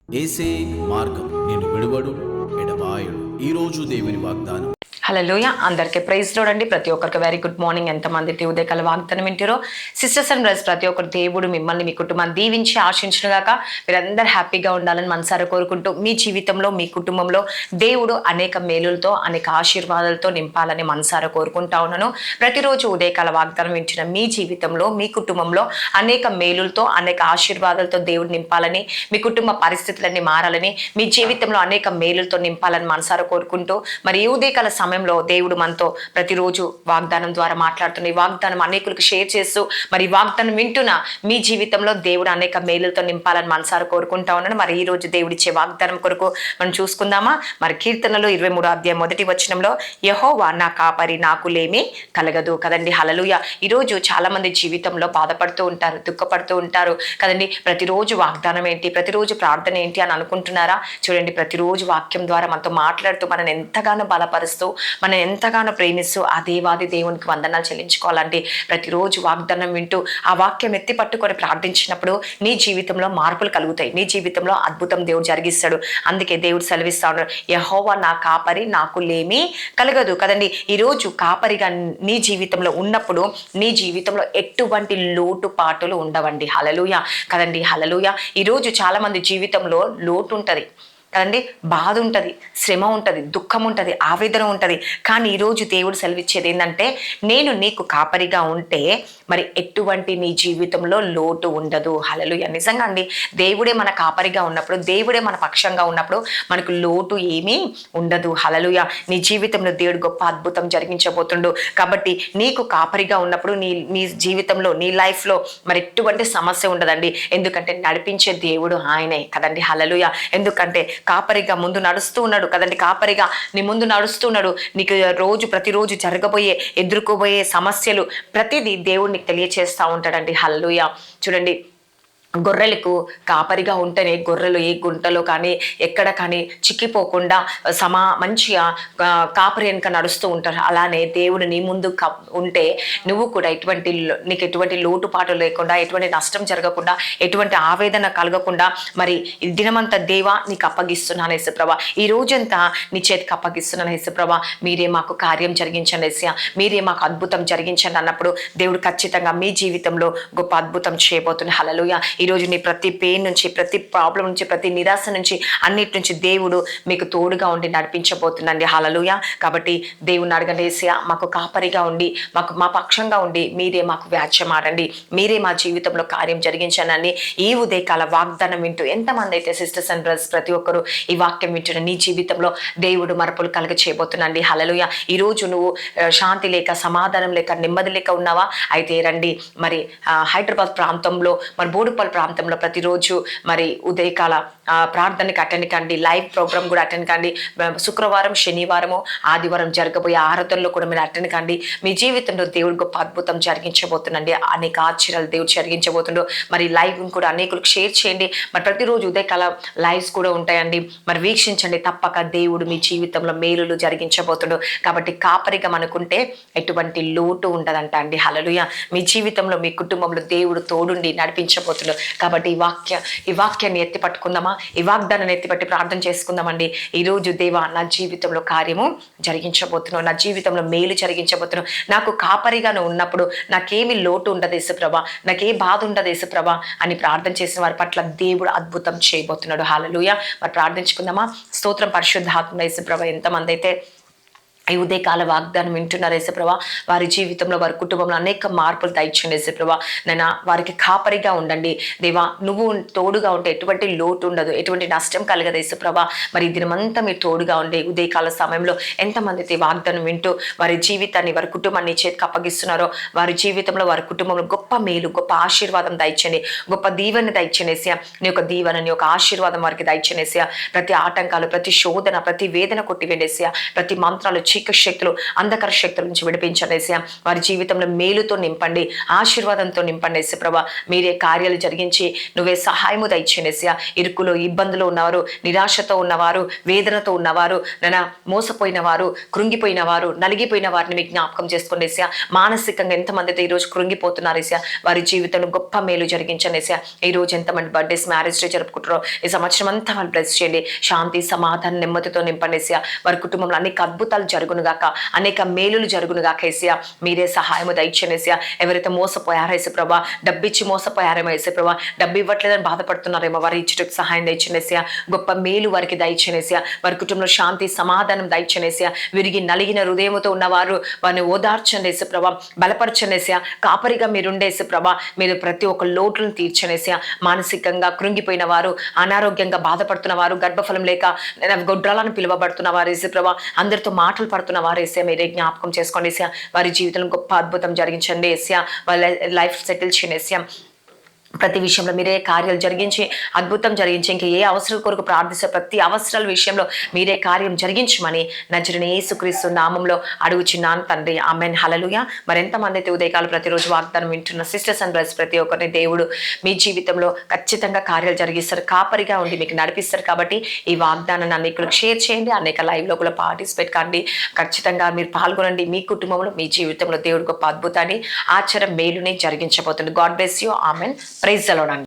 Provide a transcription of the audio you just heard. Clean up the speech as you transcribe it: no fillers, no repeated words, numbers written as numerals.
ఏసే మార్గం నేను విడువడు ఎడబాయడు. ఈరోజు దేవుని వాగ్దానం. హల్లెలూయా. అందరికీ ప్రైజ్ లోడ్ అండి. ప్రతి ఒక్కరికి వెరీ గుడ్ మార్నింగ్. ఎంతమంది ఉదయకాల వాగ్దానం వింటారో సిస్టర్స్ అండ్ బ్రదర్స్, ప్రతి ఒక్కరు దేవుడు మిమ్మల్ని మీ కుటుంబాన్ని దీవించి ఆశించుగాక. మీరందరూ హ్యాపీగా ఉండాలని మనసారా కోరుకుంటూ, మీ జీవితంలో మీ కుటుంబంలో దేవుడు అనేక మేలులతో అనేక ఆశీర్వాదాలతో నింపాలని మనసారా కోరుకుంటా ఉన్నాను. ప్రతిరోజు ఉదయకాల వాగ్దానం వింటున్న మీ జీవితంలో మీ కుటుంబంలో అనేక మేలులతో అనేక ఆశీర్వాదాలతో దేవుడు నింపాలని, మీ కుటుంబ పరిస్థితులన్నీ మారాలని, మీ జీవితంలో అనేక మేలులతో నింపాలని మనసారా కోరుకుంటూ, మరి ఈ ఉదయకాల సమయంలో దేవుడు మనతో ప్రతిరోజు వాగ్దానం ద్వారా మాట్లాడుతున్న ఈ వాగ్దానం అనేకులకు షేర్ చేస్తూ, మరి వాగ్దానం వింటున్న మీ జీవితంలో దేవుడు అనేక మేలులతో నింపాలని మనసారా కోరుకుంటా ఉన్నాను. మరి ఈ రోజు దేవుడిచ్చే వాగ్దానం కొరకు మనం చూసుకుందామా. మరి కీర్తనలు 23వ అధ్యాయం 1వ వచనంలో, యెహోవా నా కాపరి, నాకు లేమి కలగదు కదండి. హల్లెలూయా. ఈరోజు చాలా మంది జీవితంలో బాధపడుతూ ఉంటారు, దుఃఖపడుతూ ఉంటారు కదండి. ప్రతిరోజు వాగ్దానం ఏంటి, ప్రతిరోజు ప్రార్థన ఏంటి అని అనుకుంటున్నారా? చూడండి, ప్రతిరోజు వాక్యం ద్వారా మనతో మాట్లాడుతూ మనల్ని ఎంతగానో బలపరుస్తూ మనం ఎంతగానో ప్రేమిస్తూ ఆ దేవాది దేవునికి వందనాలు చెల్లించుకోవాలంటే, ప్రతిరోజు వాగ్దానం వింటూ ఆ వాక్యం ఎత్తి పట్టుకొని ప్రార్థించినప్పుడు నీ జీవితంలో మార్పులు కలుగుతాయి, నీ జీవితంలో అద్భుతం దేవుడు జరిగిస్తాడు. అందుకే దేవుడు సెలవిస్తా ఉన్నాడు, యెహోవా నా కాపరి, నాకు లేమి కలగదు కదండి. ఈరోజు కాపరిగా నీ జీవితంలో ఉన్నప్పుడు నీ జీవితంలో ఎటువంటి లోటుపాటులు ఉండవండి. హల్లెలూయా కదండి. హల్లెలూయా. ఈరోజు చాలా మంది జీవితంలో లోటు ఉంటుంది కదండి, బాధ ఉంటుంది, శ్రమ ఉంటుంది, దుఃఖం ఉంటుంది, ఆవేదన ఉంటుంది. కానీ ఈరోజు దేవుడు సెలవిచ్చేది ఏంటంటే, నేను నీకు కాపరిగా ఉంటే మరి ఎటువంటి నీ జీవితంలో లోటు ఉండదు. హల్లెలూయా. నిజంగా అండి, దేవుడే మన కాపరిగా ఉన్నప్పుడు, దేవుడే మన పక్షంగా ఉన్నప్పుడు మనకు లోటు ఏమీ ఉండదు. హల్లెలూయా. నీ జీవితంలో దేవుడు గొప్ప అద్భుతం జరిగించబోతుండు. కాబట్టి నీకు కాపరిగా ఉన్నప్పుడు నీ జీవితంలో నీ లైఫ్లో మరి ఎటువంటి సమస్య ఉండదండి. ఎందుకంటే నడిపించే దేవుడు ఆయనే కదండి. హల్లెలూయా. ఎందుకంటే కాపరిగా ముందు నడుస్తూ ఉన్నాడు కదండి. కాపరిగా నీ ముందు నడుస్తున్నాడు. నీకు ప్రతిరోజు జరగబోయే ఎదుర్కోబోయే సమస్యలు ప్రతిదీ దేవుడు నీకు తెలియచేస్తూ ఉంటాడండి. హల్లెలూయా. చూడండి, గొర్రెలకు కాపరిగా ఉంటేనే గొర్రెలు ఏ గుంటలో కానీ ఎక్కడ కానీ చిక్కిపోకుండా మంచిగా కాపరి వెనుక నడుస్తూ ఉంటారు. అలానే దేవుడు నీ ముందు ఉంటే నువ్వు కూడా నీకు ఎటువంటి లోటుపాటు లేకుండా, ఎటువంటి నష్టం జరగకుండా, ఎటువంటి ఆవేదన కలగకుండా మరి దినమంతా దేవా నీకు అప్పగిస్తున్నాను యేసుప్రభా, ఈ రోజంతా నీ చేతికి అప్పగిస్తున్నాను యేసుప్రభా, మీరే మాకు కార్యం జరిగించండి యేసయ్యా, మీరే మాకు అద్భుతం జరిగించండి అన్నప్పుడు దేవుడు ఖచ్చితంగా మీ జీవితంలో గొప్ప అద్భుతం చేయబోతుంది. హల్లెలూయా. ఈరోజు నీ ప్రతి పెయిన్ నుంచి, ప్రతి ప్రాబ్లం నుంచి, ప్రతి నిరాశ నుంచి, అన్నిటి నుంచి దేవుడు మీకు తోడుగా ఉండి నడిపించబోతుందండి. హల్లెలూయా. కాబట్టి దేవుని అడగండి, యేసయ్యా మాకు కాపరిగా ఉండి, మా పక్షంగా ఉండి మీరే మాకు వ్యాజ్యమాడండి, మీరే మా జీవితంలో కార్యం జరిగించండి. ఈ ఉదయకాల వాగ్దానం వింటూ ఎంతమంది అయితే సిస్టర్స్ అండ్ బ్రదర్స్ ప్రతి ఒక్కరు ఈ వాక్యం వింటున్న నీ జీవితంలో దేవుడు మార్పులు కలుగ చేయబోతున్నాండి. హల్లెలూయా. ఈరోజు నువ్వు శాంతి లేక, సమాధానం లేక, నెమ్మది లేక ఉన్నావా? అయితే రండి, మరి హైదరాబాద్ ప్రాంతంలో, మరి బోడుపల్లి ప్రాంతంలో ప్రతిరోజు మరి ఉదయకాల ప్రార్థనకి అటెండ్ కండి, లైవ్ ప్రోగ్రామ్ కూడా అటెండ్ కండి. శుక్రవారం, శనివారము, ఆదివారం జరగబోయే ఆరాధనలో కూడా మీరు అటెండ్ కండి. మీ జీవితంలో దేవుడు గొప్ప అద్భుతం జరిగించబోతుందండి. అనేక ఆశ్చర్యాలు దేవుడు జరిగించబోతుండో. మరి లైవ్ కూడా అనేకులకు షేర్ చేయండి. మరి ప్రతిరోజు ఉదయకాల లైవ్స్ కూడా ఉంటాయండి, మరి వీక్షించండి. తప్పక దేవుడు మీ జీవితంలో మేలులు జరిగించబోతుండు. కాబట్టి కాపరిగా మనకుంటే ఎటువంటి లోటు ఉండదంట అండి. హల్లెలూయా. మీ జీవితంలో మీ కుటుంబంలో దేవుడు తోడుండి నడిపించబోతుండు. కాబట్టి ఈ వాక్యాన్ని ఎత్తి పట్టుకుందామా, ఈ వాగ్దానాన్ని ఎత్తిపట్టి ప్రార్థన చేసుకుందామండి. ఈరోజు దేవా నా జీవితంలో కార్యము జరిగించబోతున్నావు, నా జీవితంలో మేలు జరిగించబోతున్నావు. నాకు కాపరిగా నువ్వు ఉన్నప్పుడు నాకేమి లోటు ఉండదు యేసుప్రభా, నాకే బాధ ఉండదు యేసుప్రభా అని ప్రార్థన చేసిన వారి పట్ల దేవుడు అద్భుతం చేయబోతున్నాడు. హల్లెలూయా. మరి ప్రార్థించుకుందామా. స్తోత్రం పరిశుద్ధాత్మ యేసుప్రభా. ఎంతమంది అయితే ఈ ఉదయకాల వాగ్దానం వింటున్నారు యేసుప్రభా, వారి జీవితంలో, వారి కుటుంబంలో అనేక మార్పులు దయచేయండి యేసుప్రభా. నైనా వారికి కాపరిగా ఉండండి దేవా. నువ్వు తోడుగా ఉంటే ఎటువంటి లోటు ఉండదు, ఎటువంటి నష్టం కలగదు యేసుప్రభా. మరి దినమంతా మీరు తోడుగా ఉండే ఉదయకాల సమయంలో ఎంతమంది అయితే వాగ్దానం వింటూ వారి జీవితాన్ని, వారి కుటుంబాన్ని చేతికి అప్పగిస్తున్నారో, వారి జీవితంలో, వారి కుటుంబంలో గొప్ప మేలు, గొప్ప ఆశీర్వాదం దయచేయండి, గొప్ప దీవెన దయచేనేసియా. నీ యొక్క దీవెన, నీ యొక్క ఆశీర్వాదం వారికి దయచేనేసియా. ప్రతి ఆటంకాలు, ప్రతి శోధన, ప్రతి వేదన కొట్టివేనేసియా. ప్రతి మంత్రాలు చీకటి శక్తులు, అంధకార శక్తుల నుంచి విడిపించండి ఏసయ్య. వారి జీవితంలో మేలుతో నింపండి, ఆశీర్వాదంతో నింపండి యేసు ప్రభా. మీరే కార్యాలు జరిగించి నువ్వే సహాయము దయచేయండి యేసయ్య. ఇరుకులో, ఇబ్బందులు ఉన్నవారు, నిరాశతో ఉన్నవారు, వేదనతో ఉన్నవారు, నన్ను మోసపోయిన వారు, కృంగిపోయిన వారు, నలిగిపోయిన వారిని మీకు జ్ఞాపకం చేసుకోండి యేసయ్య. మానసికంగా ఎంతమందితో ఈరోజు కృంగిపోతున్నారు యేసయ్య, వారి జీవితంలో గొప్ప మేలు జరిగించండి యేసయ్య. ఈ రోజు ఎంతమంది బర్త్డేస్, మ్యారేజ్ డే జరుపుకుంటారో ఈ సంవత్సరం అంతా వాళ్ళు బ్లెస్ చేయండి. శాంతి, సమాధానం, నెమ్మదితో నింపండి యేసయ్య. వారి కుటుంబంలో అనేక అద్భుతాలు జరుగును గాక, అనేక మేలులు జరుగును గాక యేసయ్య. మీరే సహాయము దయచేయండి యేసయ్య. ఎవరైతే మోసపోయారో యేసు ప్రభా, డబ్బిచ్చి మోసపోయారేమో యేసు ప్రభా, డబ్బు ఇవ్వట్లేదని బాధపడుతున్నారేమో, వారి ఇచ్చుటకు సహాయం దయచేయండి యేసయ్య. గొప్ప మేలు వారికి దయచేయండి యేసయ్య. వారి కుటుంబంలో శాంతి, సమాధానం దయచేయండి యేసయ్య. విరిగి నలిగిన హృదయముతో ఉన్నవారు వారిని ఓదార్చండి యేసు ప్రభా, బలపరచండి యేసయ్య. కాపరిగా మీరుండే యేసు ప్రభా, మీరు ప్రతి ఒక్క లోటులను తీర్చండి యేసయ్య. మానసికంగా కృంగిపోయిన వారు, అనారోగ్యంగా బాధపడుతున్న వారు, గర్భఫలం లేక గొడ్రాలను పిలువబడుతున్న వారు యేసు ప్రభా, అందరితో మాటలు పడుతున్న వారు యేసయ్య, మీరే జ్ఞాపకం చేసుకోండి యేసయ్య. వారి జీవితంలో గొప్ప అద్భుతం జరిగించండి యేసయ్య. వాళ్ళ లైఫ్ సెటిల్ చేయండి యేసయ్య. ప్రతి విషయంలో మీరే కార్యాలు జరిగించి అద్భుతం జరిగించి, ఇంకా ఏ అవసరం కొరకు ప్రార్థిస్తే ప్రతి అవసరాల విషయంలో మీరే కార్యం జరిగించమని నజరుని యేసుక్రీస్తు నామంలో అడుగుచున్నాను తండ్రి, ఆమేన్, హల్లెలూయా. మరెంతమంది అయితే ఉదయకాలం ప్రతిరోజు వాగ్దానం వింటున్న సిస్టర్స్ అండ్ బ్రదర్స్ ప్రతి ఒక్కరిని దేవుడు మీ జీవితంలో ఖచ్చితంగా కార్యాలు జరిగిస్తారు, కాపరిగా ఉండి మీకు నడిపిస్తారు. కాబట్టి ఈ వాగ్దానాన్ని అనేకులకు షేర్ చేయండి, అనేక లైవ్లో కూడా పార్టిసిపేట్ కండి. ఖచ్చితంగా మీరు పాల్గొనండి. మీ కుటుంబంలో, మీ జీవితంలో దేవుడు గొప్ప అద్భుతాన్ని, ఆచారం మేలుని జరిగించబోతుంది. God bless you. Amen. Praise the lord.